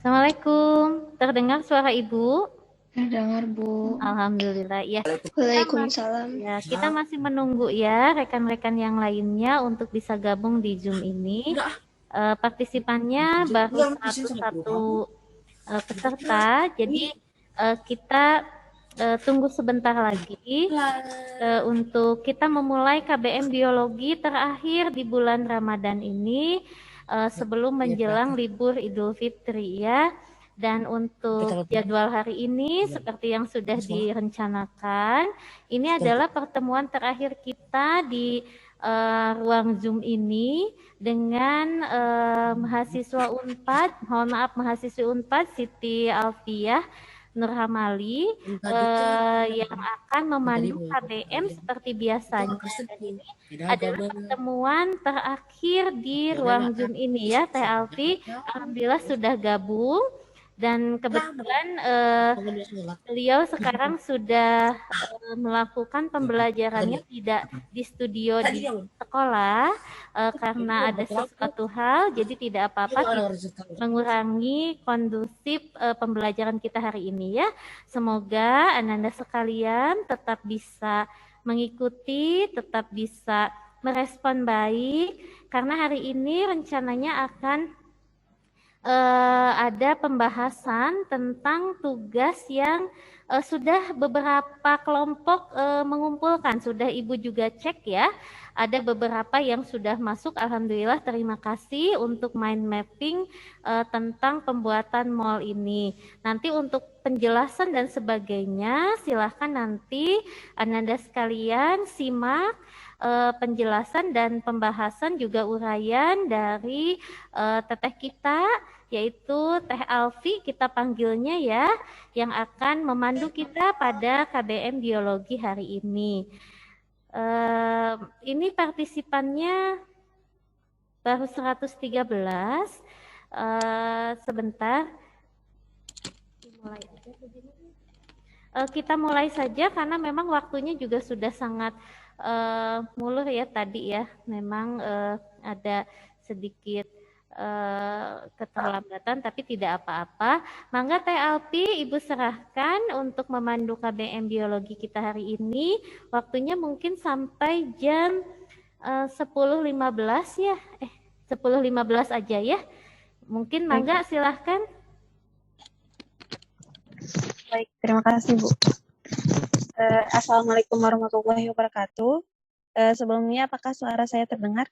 Assalamualaikum, terdengar suara Ibu? Terdengar, Bu. Alhamdulillah, ya. Waalaikumsalam. Ya, kita masih menunggu ya rekan-rekan yang lainnya untuk bisa gabung di Zoom ini. Partisipannya baru 101 peserta, jadi kita tunggu sebentar lagi untuk kita memulai KBM Biologi terakhir di bulan Ramadan ini sebelum menjelang libur Idul Fitri ya. Dan untuk jadwal hari ini seperti yang sudah direncanakan, ini adalah pertemuan terakhir kita di ruang Zoom ini dengan mahasiswa Unpad, mohon maaf mahasiswa Unpad Siti Alfiah Nurhamali yang akan memandu KBM seperti biasanya. Dan ini adalah pertemuan terakhir di ruang Zoom ini ya, Teh Alfi. Alhamdulillah sudah gabung. Dan kebetulan beliau sekarang sudah melakukan pembelajarannya tidak di studio di sekolah karena ada sesuatu hal, jadi tidak apa-apa, mengurangi kondusif pembelajaran kita hari ini ya. Semoga Ananda sekalian tetap bisa mengikuti, tetap bisa merespon baik, karena hari ini rencananya akan ada pembahasan tentang tugas yang sudah beberapa kelompok mengumpulkan. Sudah Ibu juga cek ya, ada beberapa yang sudah masuk. Alhamdulillah, terima kasih untuk mind mapping tentang pembuatan mall ini. Nanti untuk penjelasan dan sebagainya, silahkan nanti Ananda sekalian simak penjelasan dan pembahasan juga uraian dari teteh kita, yaitu Teh Alfi kita panggilnya ya, yang akan memandu kita pada KBM Biologi hari ini. Ini partisipannya baru 113. Sebentar. Kita mulai saja karena memang waktunya juga sudah sangat mulur ya tadi ya. Memang ada sedikit keterlambatan, tapi tidak apa-apa. Mangga Teh Alpi, Ibu serahkan untuk memandu KBM Biologi kita hari ini. Waktunya mungkin sampai jam 10.15 ya. 10.15 aja ya. Mungkin Mangga silahkan. Baik, terima kasih, Bu. Assalamualaikum warahmatullahi wabarakatuh. Sebelumnya, apakah suara saya terdengar?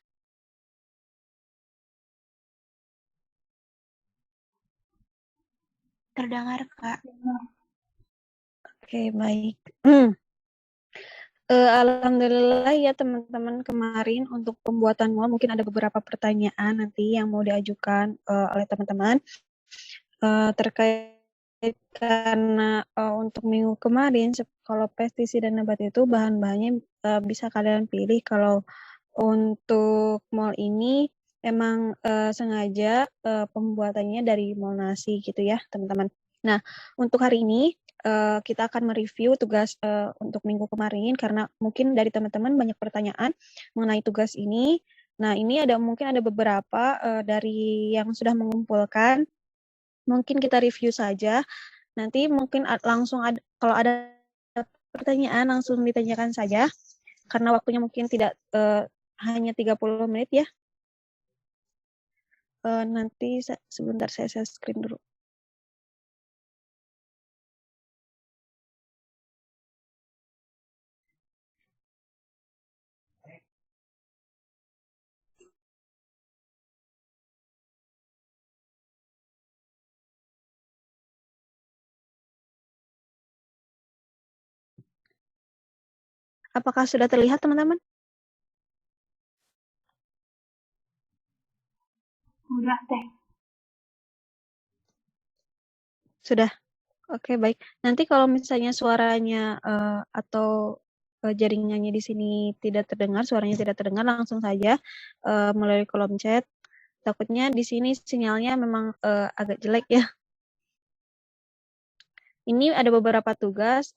Terdengar, Kak. Oke, baik. Alhamdulillah ya teman-teman, kemarin untuk pembuatan mall mungkin ada beberapa pertanyaan nanti yang mau diajukan oleh teman-teman terkait karena untuk minggu kemarin kalau pestisida dan nabat itu bahan-bahannya bisa kalian pilih. Kalau untuk mall ini emang sengaja pembuatannya dari mall nasi gitu ya teman-teman. Nah untuk hari ini kita akan mereview tugas untuk minggu kemarin karena mungkin dari teman-teman banyak pertanyaan mengenai tugas ini. Nah ini mungkin ada beberapa dari yang sudah mengumpulkan. Mungkin kita review saja. Nanti mungkin langsung kalau ada pertanyaan langsung ditanyakan saja. Karena waktunya mungkin tidak hanya 30 menit ya. Nanti sebentar saya share screen dulu. Apakah sudah terlihat teman-teman? Sudah, Teh. Sudah. Oke, baik. Nanti kalau misalnya suaranya atau jaringannya di sini tidak terdengar, suaranya tidak terdengar, langsung saja melalui kolom chat. Takutnya di sini sinyalnya memang agak jelek ya. Ini ada beberapa tugas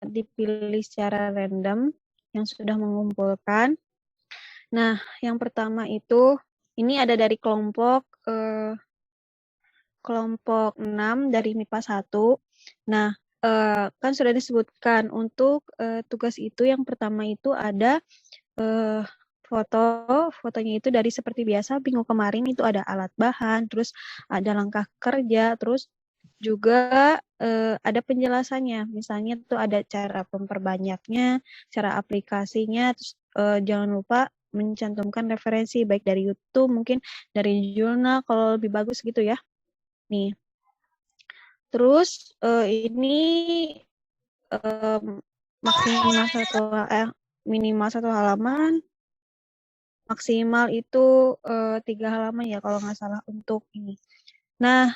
dipilih secara random yang sudah mengumpulkan. Nah, yang pertama itu ini ada dari kelompok kelompok 6 dari MIPA 1. Nah, kan sudah disebutkan untuk tugas itu yang pertama itu ada fotonya itu dari seperti biasa minggu kemarin itu ada alat bahan, terus ada langkah kerja, terus juga ada penjelasannya. Misalnya tuh ada cara memperbanyaknya, cara aplikasinya, terus jangan lupa mencantumkan referensi baik dari YouTube, mungkin dari jurnal kalau lebih bagus gitu ya. Nih. Terus ini minimal satu halaman, maksimal itu 3 halaman ya kalau nggak salah untuk ini. Nah,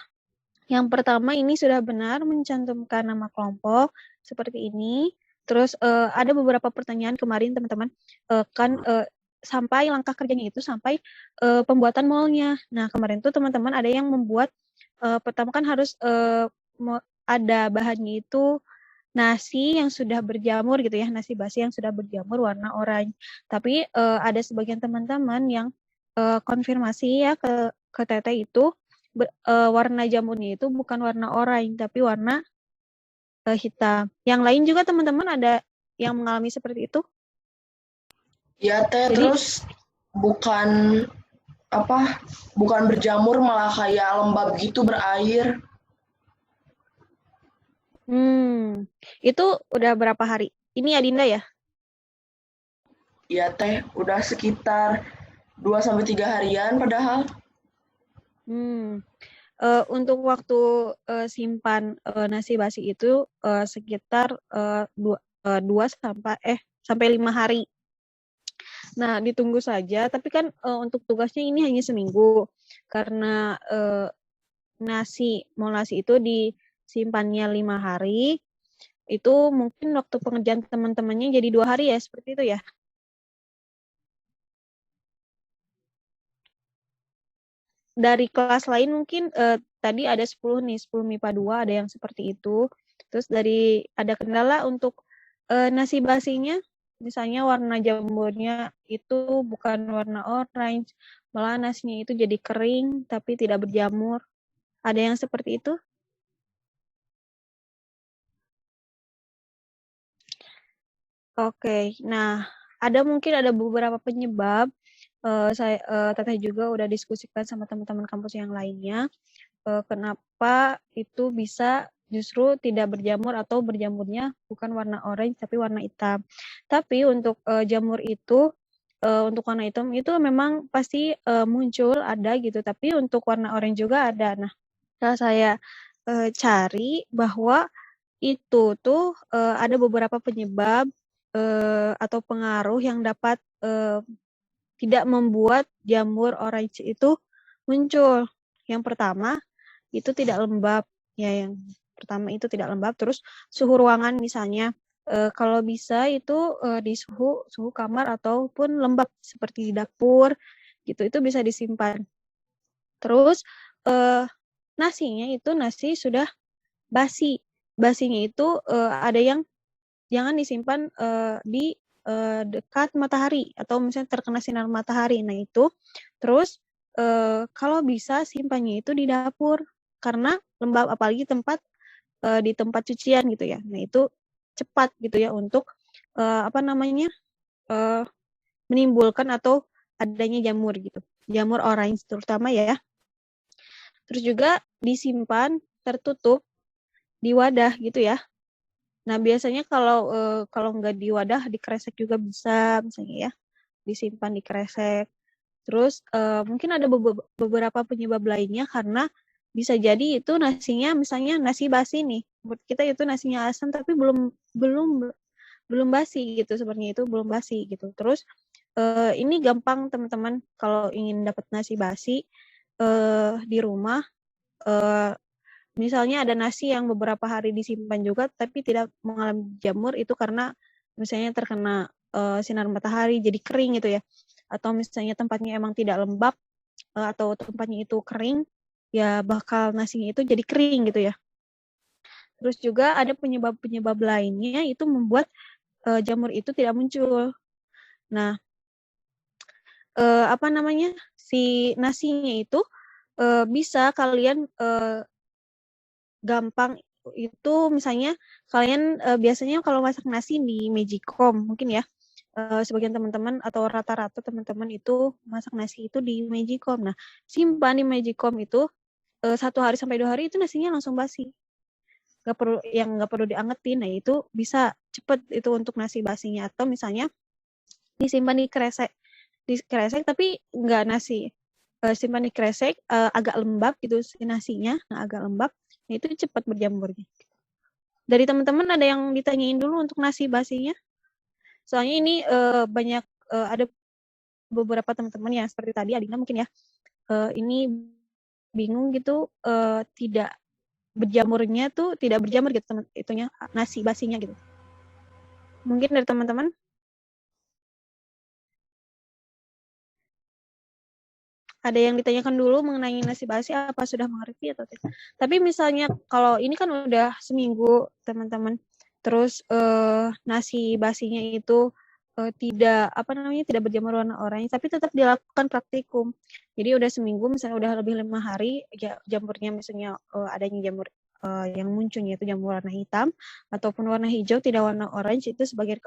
yang pertama ini sudah benar mencantumkan nama kelompok seperti ini. Terus ada beberapa pertanyaan kemarin teman-teman sampai langkah kerjanya itu sampai pembuatan molnya. Nah, kemarin tuh teman-teman ada yang membuat pertama kan harus ada bahannya itu nasi yang sudah berjamur gitu ya, nasi basi yang sudah berjamur warna oranye. Tapi ada sebagian teman-teman yang konfirmasi ya ke Teteh itu warna jamurnya itu bukan warna oranye tapi warna hitam. Yang lain juga teman-teman ada yang mengalami seperti itu? Ya Teh, terus bukan berjamur malah kayak lembab gitu berair. Itu udah berapa hari? Ini Adinda ya? Iya Teh, udah sekitar 2-3 harian padahal. Untuk waktu simpan nasi basi itu sekitar 2 sampai 5 hari. Nah, ditunggu saja. Tapi kan untuk tugasnya ini hanya seminggu. Karena nasi itu disimpannya 5 hari. Itu mungkin waktu pengerjaan teman-temannya jadi 2 hari ya, seperti itu ya? Dari kelas lain mungkin tadi ada 10 nih, 10 MIPA 2 ada yang seperti itu. Terus ada kendala untuk nasi basinya, misalnya warna jamurnya itu bukan warna orange, malah nasinya itu jadi kering tapi tidak berjamur. Ada yang seperti itu? Oke, nah mungkin ada beberapa penyebab. Teteh juga udah diskusikan sama teman-teman kampus yang lainnya. Kenapa itu bisa justru tidak berjamur atau berjamurnya bukan warna orange tapi warna hitam. Tapi untuk jamur itu, untuk warna hitam itu memang pasti muncul, ada gitu. Tapi untuk warna orange juga ada. Nah, setelah saya cari bahwa itu tuh ada beberapa penyebab atau pengaruh yang dapat tidak membuat jamur orange itu muncul. Yang pertama itu tidak lembab, ya yang pertama itu tidak lembab. Terus suhu ruangan misalnya kalau bisa itu di suhu kamar ataupun lembab seperti di dapur gitu, itu bisa disimpan. Terus nasinya itu nasi sudah basi. Basinya itu ada yang jangan disimpan di dekat matahari atau misalnya terkena sinar matahari. Nah itu terus kalau bisa simpannya itu di dapur karena lembab, apalagi di tempat cucian gitu ya. Nah itu cepat gitu ya untuk menimbulkan atau adanya jamur gitu, jamur orange terutama ya. Terus juga disimpan tertutup di wadah gitu ya. Nah, biasanya kalau nggak di wadah, di kresek juga bisa, misalnya ya, disimpan di kresek. Terus mungkin ada beberapa penyebab lainnya karena bisa jadi itu nasinya, misalnya nasi basi nih, buat kita itu nasinya asam tapi belum basi gitu, sebenarnya itu belum basi gitu. Terus ini gampang teman-teman kalau ingin dapat nasi basi di rumah. Misalnya ada nasi yang beberapa hari disimpan juga tapi tidak mengalami jamur, itu karena misalnya terkena sinar matahari jadi kering gitu ya. Atau misalnya tempatnya emang tidak lembab atau tempatnya itu kering, ya bakal nasinya itu jadi kering gitu ya. Terus juga ada penyebab-penyebab lainnya itu membuat jamur itu tidak muncul. Nah, si nasinya itu bisa kalian gampang itu, misalnya kalian biasanya kalau masak nasi di Magicom mungkin ya, sebagian teman-teman atau rata-rata teman-teman itu masak nasi itu di Magicom. Nah, simpan di Magicom itu 1 hari sampai 2 hari itu nasinya langsung basi. Nggak perlu diangetin. Nah, itu bisa cepet itu untuk nasi basinya. Atau misalnya disimpan di kresek tapi nggak nasi. Simpan di kresek agak lembab gitu si nasinya, agak lembab. Nah, itu cepat berjamurnya. Dari teman-teman ada yang ditanyain dulu untuk nasi basinya? Soalnya ini banyak ada beberapa teman-teman yang seperti tadi Adina mungkin ya, ini bingung gitu, tidak berjamurnya tuh tidak berjamur gitu itunya nasi basinya gitu. Mungkin dari teman-teman ada yang ditanyakan dulu mengenai nasi basi, apa sudah mengerti atau tidak. Tapi misalnya kalau ini kan udah seminggu teman-teman, terus nasi basinya itu tidak tidak berjamur warna oranye, tapi tetap dilakukan praktikum. Jadi udah seminggu, misalnya udah lebih 5 hari, ya, jamurnya misalnya adanya jamur yang munculnya itu jamur warna hitam ataupun warna hijau, tidak warna orange, itu sebagai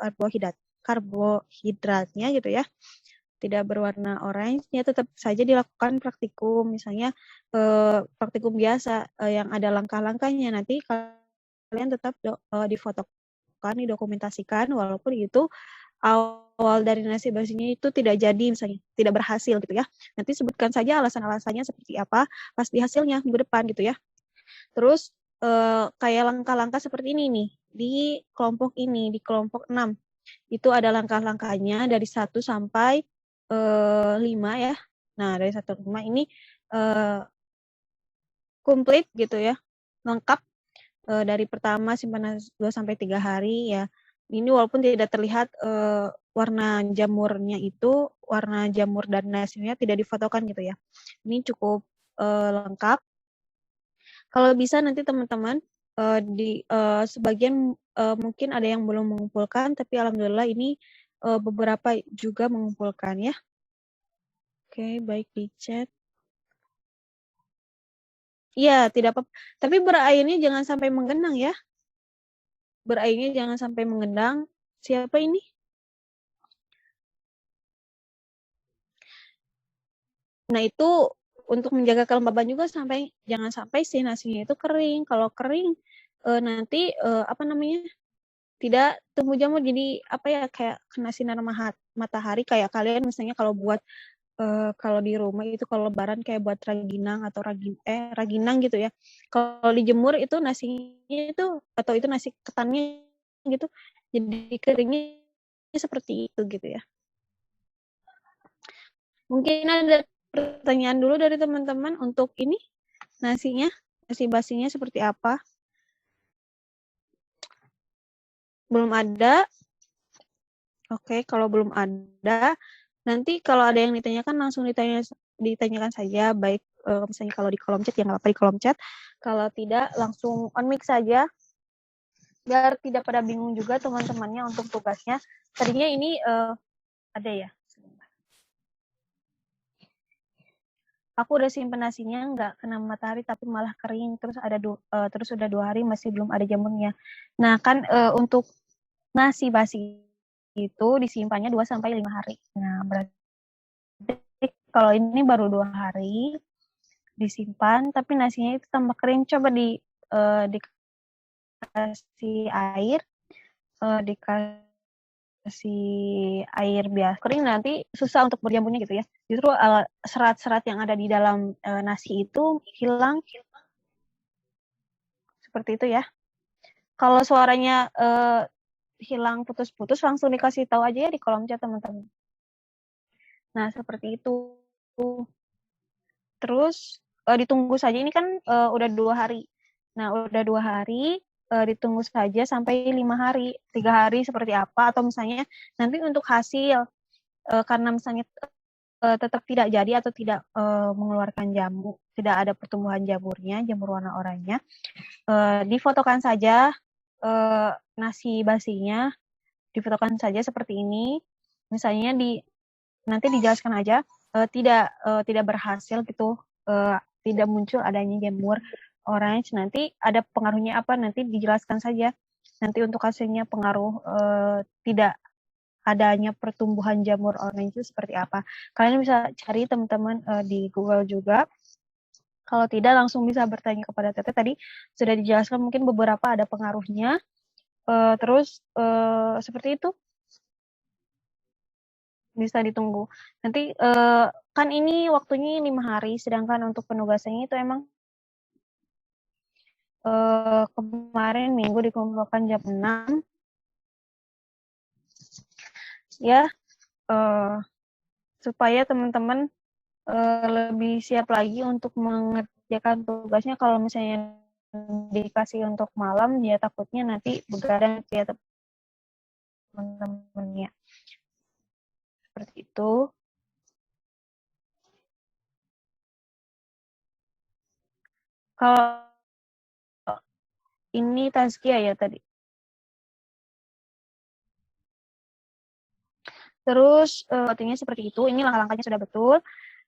karbohidratnya gitu ya, tidak berwarna orange, ya tetap saja dilakukan praktikum, misalnya praktikum biasa yang ada langkah-langkahnya. Nanti kalian tetap difotokan, didokumentasikan, walaupun itu awal dari nasi basinya itu tidak jadi, misalnya tidak berhasil gitu ya. Nanti sebutkan saja alasan-alasannya seperti apa pas di hasilnya minggu depan gitu ya. Terus kayak langkah-langkah seperti ini nih, di kelompok ini, di kelompok 6. Itu ada langkah-langkahnya dari 1 sampai 5 ya. Nah, dari 1 sampai 5 ini komplit gitu ya, lengkap. Dari pertama simpan 2 sampai 3 hari ya. Ini walaupun tidak terlihat warna jamurnya itu, warna jamur dan nasinya tidak difotokan gitu ya. Ini cukup lengkap. Kalau bisa nanti teman-teman di sebagian mungkin ada yang belum mengumpulkan, tapi alhamdulillah ini beberapa juga mengumpulkan ya. Oke, baik di chat. Iya, tidak apa-apa. Tapi berairnya jangan sampai menggenang ya. Berairnya jangan sampai menggenang. Siapa ini? Nah, itu untuk menjaga kelembaban juga, jangan sampai si nasinya itu kering. Kalau kering nanti tidak tumbuh jamur, jadi kayak kena sinar matahari. Kayak kalian misalnya kalau buat kalau di rumah itu kalau lebaran kayak buat raginang atau raginang gitu ya. Kalau dijemur itu nasinya itu, atau itu nasi ketannya gitu, jadi keringnya seperti itu gitu ya. Mungkin ada pertanyaan dulu dari teman-teman untuk ini, nasi basinya seperti apa? Belum ada? Oke, kalau belum ada, nanti kalau ada yang ditanyakan langsung ditanyakan saja, baik misalnya kalau di kolom chat ya nggak apa-apa di kolom chat, kalau tidak langsung on mic saja, biar tidak pada bingung juga teman-temannya untuk tugasnya. Tadinya ini ada ya. Aku udah simpen nasinya nggak kena matahari tapi malah kering, terus terus udah 2 hari masih belum ada jamurnya. Nah kan untuk nasi basi itu disimpannya 2 sampai 5 hari. Nah berarti kalau ini baru 2 hari disimpan tapi nasinya itu tambah kering, coba dikasih air, dikasih air biasa kering, nanti susah untuk berjamurnya gitu ya. Justru serat-serat yang ada di dalam nasi itu hilang. Seperti itu ya. Kalau suaranya hilang putus-putus, langsung dikasih tahu aja ya di kolom chat teman-teman. Nah, seperti itu. Terus ditunggu saja, ini kan udah 2 hari. Nah, udah 2 hari, ditunggu saja sampai 5 hari. 3 hari seperti apa, atau misalnya nanti untuk hasil, karena misalnya tetap tidak jadi atau tidak mengeluarkan jamur, tidak ada pertumbuhan jamurnya, jamur warna oranye, difotokan saja nasi basinya, difotokan saja seperti ini. Misalnya nanti dijelaskan aja tidak berhasil gitu tidak muncul adanya jamur orange, nanti ada pengaruhnya apa? Nanti dijelaskan saja. Nanti untuk hasilnya pengaruh tidak adanya pertumbuhan jamur orange itu seperti apa. Kalian bisa cari teman-teman di Google juga. Kalau tidak langsung bisa bertanya kepada Teteh. Tadi sudah dijelaskan mungkin beberapa ada pengaruhnya. Terus seperti itu bisa ditunggu. Nanti kan ini waktunya 5 hari, sedangkan untuk penugasannya itu emang kemarin minggu dikumpulkan jam 6 ya, supaya teman-teman lebih siap lagi untuk mengerjakan tugasnya. Kalau misalnya dikasih untuk malam, ya takutnya nanti begadang ya teman-temannya. Seperti itu. Kalau ini tazkiyah ya tadi. Terus artinya seperti itu. Ini langkah-langkahnya sudah betul.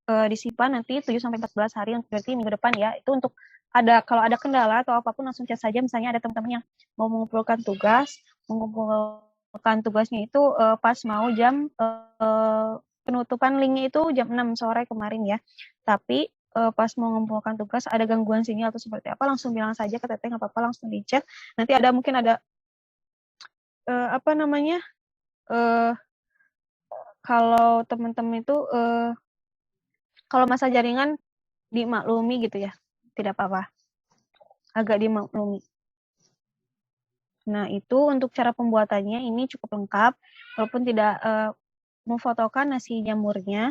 Disimpan nanti 7-14 hari, berarti minggu depan ya. Itu untuk kalau ada kendala atau apapun langsung chat saja. Misalnya ada teman-teman yang mau mengumpulkan tugasnya itu pas mau jam penutupan linknya itu jam 6 sore kemarin ya. Tapi pas mau mengumpulkan tugas ada gangguan sinyal atau seperti apa, langsung bilang saja ke Teteh, nggak apa-apa, langsung di chat. Nanti mungkin ada kalau teman-teman itu kalau masa jaringan dimaklumi gitu ya, tidak apa-apa, agak dimaklumi. Nah, itu untuk cara pembuatannya ini cukup lengkap, walaupun tidak memfotokan nasi jamurnya,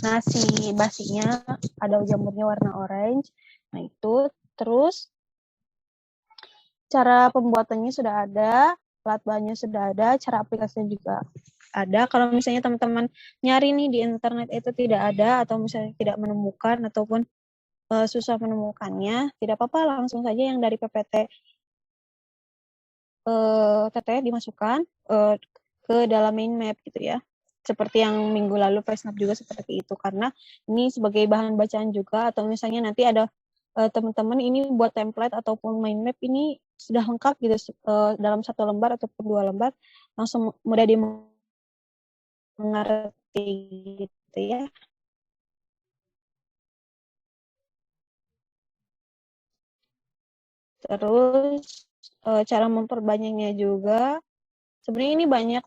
nasi basinya ada jamurnya warna orange. Nah, itu terus cara pembuatannya sudah ada, alat bahannya sudah ada, cara aplikasinya juga ada. Kalau misalnya teman-teman nyari nih di internet itu tidak ada, atau misalnya tidak menemukan ataupun susah menemukannya, tidak apa-apa, langsung saja yang dari PPT Teteh dimasukkan ke dalam main map gitu ya. Seperti yang minggu lalu Face-Snap juga seperti itu, karena ini sebagai bahan bacaan juga, atau misalnya nanti ada teman-teman ini buat template ataupun mind map ini sudah lengkap gitu dalam 1 lembar ataupun 2 lembar, langsung mudah dimengerti gitu ya. Terus cara memperbanyaknya juga sebenarnya ini banyak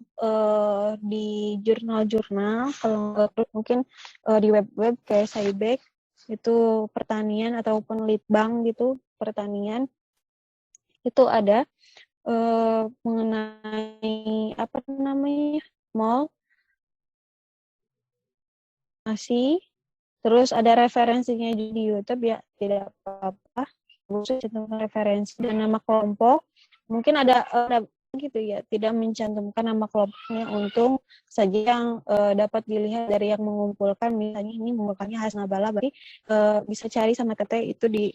di jurnal-jurnal, kalau mungkin di web-web kayak Saibek itu pertanian ataupun Litbang gitu pertanian itu ada mengenai apa namanya mall masih, terus ada referensinya di YouTube ya, tidak apa-apa, khusus tentang referensi dan nama kelompok mungkin ada gitu ya, tidak mencantumkan nama kelompoknya, untung saja yang dapat dilihat dari yang mengumpulkan, misalnya ini mengumpulkannya Hasnabala, berarti bisa cari sama Teteh itu di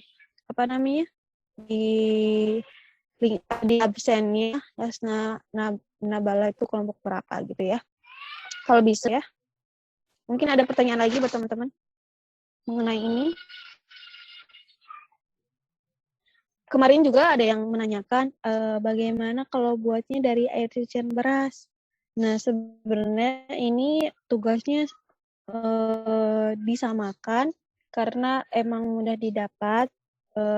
apa namanya di link di absennya Hasnabala itu kelompok berapa gitu ya, kalau bisa ya. Mungkin ada pertanyaan lagi buat teman-teman mengenai ini. Kemarin juga ada yang menanyakan bagaimana kalau buatnya dari air cucian beras. Nah, sebenarnya ini tugasnya disamakan karena emang mudah didapat.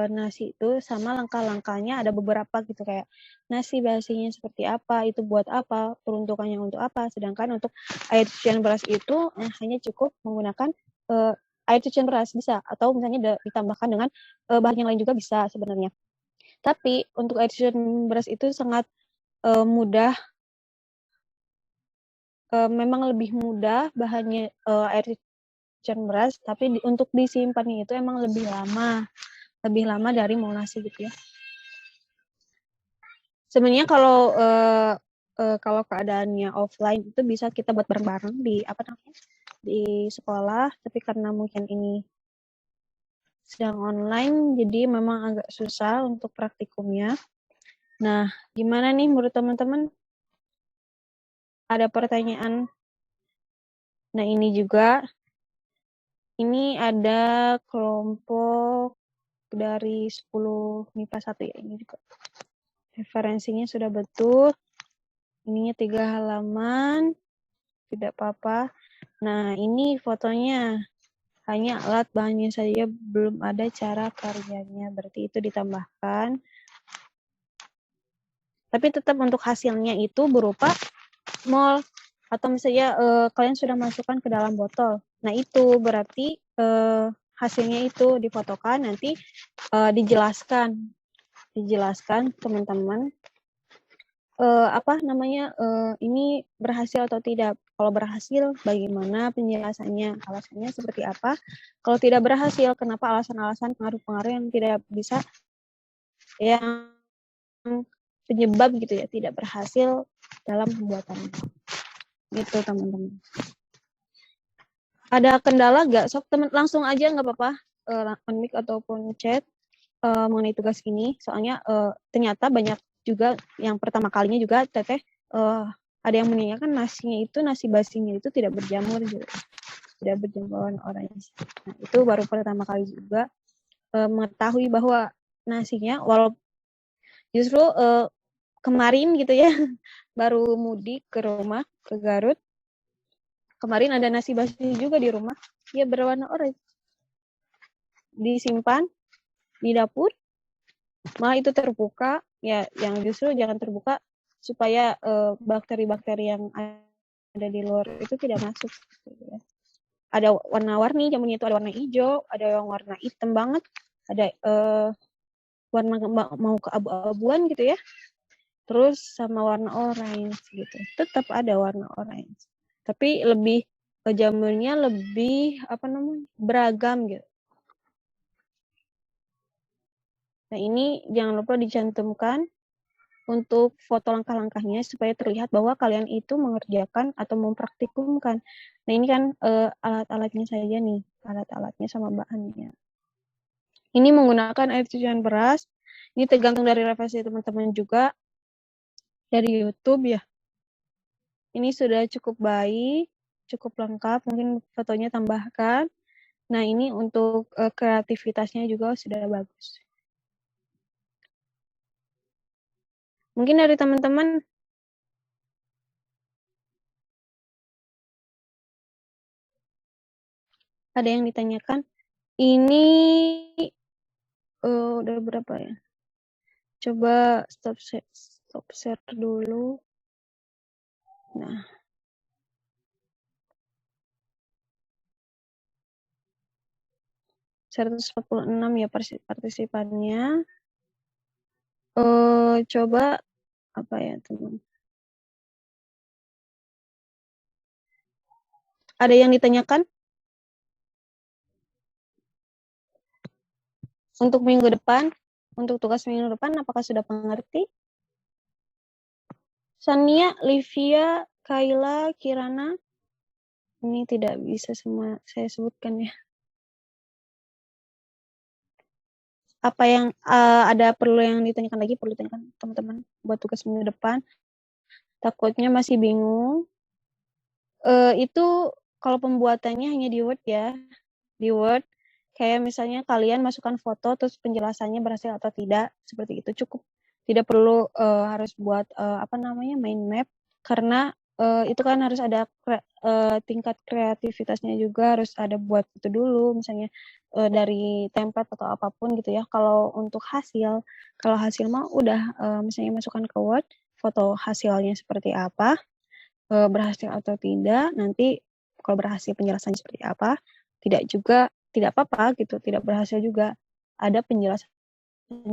Nasi itu sama langkah-langkahnya ada beberapa gitu, kayak nasi basinya seperti apa, itu buat apa, peruntukannya untuk apa. Sedangkan untuk air cucian beras itu hanya cukup menggunakan air cucian beras bisa, atau misalnya ditambahkan dengan bahan yang lain juga bisa sebenarnya. Tapi untuk air cucian beras itu sangat mudah, memang lebih mudah bahannya air cucian beras, tapi untuk disimpannya itu emang lebih lama dari mau nasi gitu ya. Sebenarnya kalau keadaannya offline itu bisa kita buat bareng-bareng di sekolah, tapi karena mungkin ini sedang online, jadi memang agak susah untuk praktikumnya. Nah, gimana nih menurut teman-teman? Ada pertanyaan? Nah, ini juga Ini ada kelompok dari 10 MIPA 1 ya, ini juga. Referensinya sudah betul. Ininya 3 halaman. Tidak apa-apa. Nah, ini fotonya. Hanya alat bahannya saja, belum ada cara karyanya. Berarti itu ditambahkan. Tapi tetap untuk hasilnya itu berupa mol. Atau misalnya kalian sudah masukkan ke dalam botol. Nah, itu berarti hasilnya itu difotokan, nanti dijelaskan teman-teman ini berhasil atau tidak. Kalau berhasil, bagaimana penjelasannya, alasannya seperti apa. Kalau tidak berhasil, kenapa alasan-alasan pengaruh-pengaruh yang tidak bisa, yang penyebab gitu ya, tidak berhasil dalam pembuatannya. Gitu teman-teman. Ada kendala nggak? Sok teman langsung aja nggak apa-apa, mic ataupun chat mengenai tugas ini. Soalnya ternyata banyak juga yang pertama kalinya juga teteh ada yang menanyakan nasi basinya itu tidak berjamur juga, tidak berjamur orange. Nah, itu baru pertama kali juga mengetahui bahwa nasinya, walau justru kemarin gitu ya baru mudik ke rumah ke Garut, kemarin ada nasi basi juga di rumah, dia berwarna orange, disimpan di dapur, malah itu terbuka ya, yang justru jangan terbuka supaya bakteri-bakteri yang ada di luar itu tidak masuk gitu ya. Ada warna-warni, jamunya itu ada warna hijau, ada yang warna hitam banget, ada warna mau ke abu-abuan gitu ya, terus sama warna orange gitu, tetap ada warna orange, tapi lebih jamurnya lebih beragam gitu. Nah, ini jangan lupa dicantumkan untuk foto langkah-langkahnya supaya terlihat bahwa kalian itu mengerjakan atau mempraktikumkan. Nah, ini kan alat-alatnya saja nih, alat-alatnya sama bahannya. Ini menggunakan air cucian beras. Ini tergantung dari referensi teman-teman juga dari YouTube ya. Ini sudah cukup baik, cukup lengkap. Mungkin fotonya tambahkan. Nah, ini untuk kreativitasnya juga sudah bagus. Mungkin dari teman-teman ada yang ditanyakan. Ini udah berapa ya? Coba stop share dulu. Nah, (146) ya partisipannya. Coba apa ya teman? Ada yang ditanyakan? Untuk minggu depan, untuk tugas minggu depan, apakah sudah mengerti? Sania, Livia, Kayla, Kirana, ini tidak bisa semua saya sebutkan ya. Apa yang ada perlu yang ditanyakan lagi, perlu ditanyakan teman-teman buat tugas minggu depan. Takutnya masih bingung. Itu kalau pembuatannya hanya di Word ya, di Word. Kayak misalnya kalian masukkan foto terus penjelasannya berhasil atau tidak, seperti itu cukup. Tidak perlu harus buat mind map, karena itu kan harus ada tingkat kreativitasnya juga, harus ada buat itu dulu, misalnya dari template atau apapun gitu ya. Kalau untuk kalau hasil mah udah misalnya masukkan ke Word, foto hasilnya seperti apa, berhasil atau tidak, nanti kalau berhasil penjelasannya seperti apa, tidak apa-apa gitu, tidak berhasil juga ada penjelasan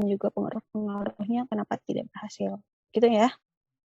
juga pengaruh-pengaruhnya kenapa tidak berhasil gitu ya.